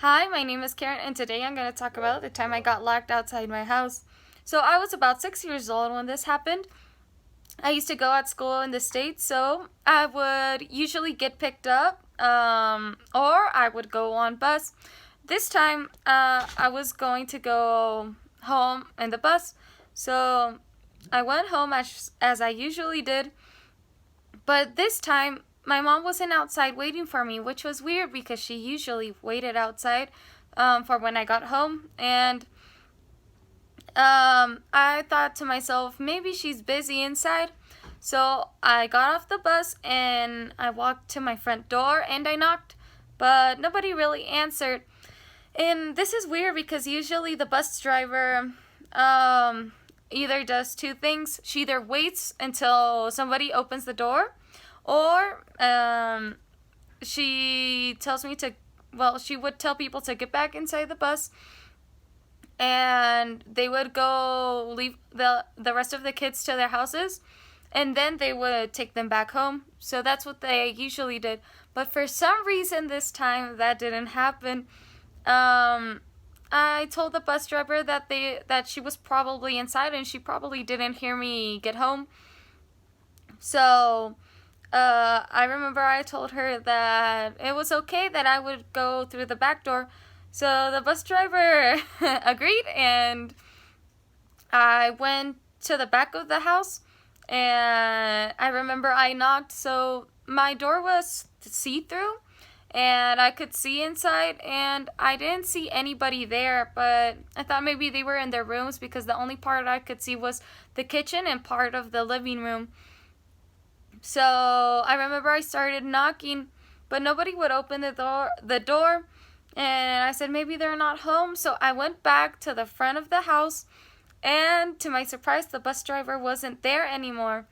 Hi, my name is Karen, and today I'm going to talk about the time I got locked outside my house. So, I was about 6 years old when this happened. I used to go at school in the States, so I would usually get picked up, or I would go on bus. This time, I was going to go home in the bus, so I went home as I usually did. But this time, my mom wasn't outside waiting for me, which was weird because she usually waited outside for when I got home. And I thought to myself, maybe she's busy inside. So I got off the bus and I walked to my front door and I knocked, but nobody really answered. And this is weird because usually the bus driver either does two things. She either waits until somebody opens the door, or she tells me to, well, she would tell people to get back inside the bus, and they would go leave the rest of the kids to their houses, and then they would take them back home. So that's what they usually did. But for some reason this time that didn't happen. I told the bus driver that she was probably inside and she probably didn't hear me get home. So I remember I told her that it was okay that I would go through the back door. So the bus driver agreed, and I went to the back of the house, and I remember I knocked. So my door was see-through, and I could see inside, and I didn't see anybody there, but I thought maybe they were in their rooms because the only part I could see was the kitchen and part of the living room. So I remember I started knocking, but nobody would open the door, and I said maybe they're not home. So I went back to the front of the house, and to my surprise, the bus driver wasn't there anymore.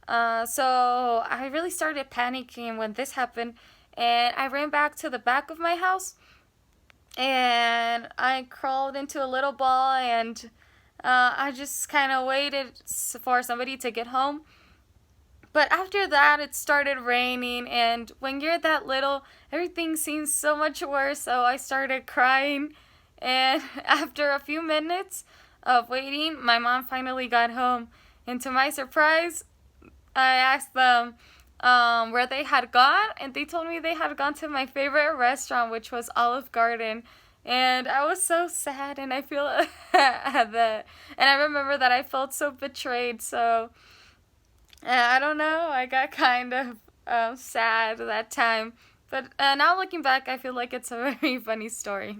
So I really started panicking when this happened, and I ran back to the back of my house, and I crawled into a little ball, and I just kind of waited for somebody to get home. But after that, it started raining, and when you're that little, everything seems so much worse, so I started crying. And after a few minutes of waiting, my mom finally got home. And to my surprise, I asked them where they had gone, and they told me they had gone to my favorite restaurant, which was Olive Garden. And I was so sad, and I feel that, and I remember that I felt so betrayed. So I don't know. I got kind of sad that time. But now looking back, I feel like it's a very funny story.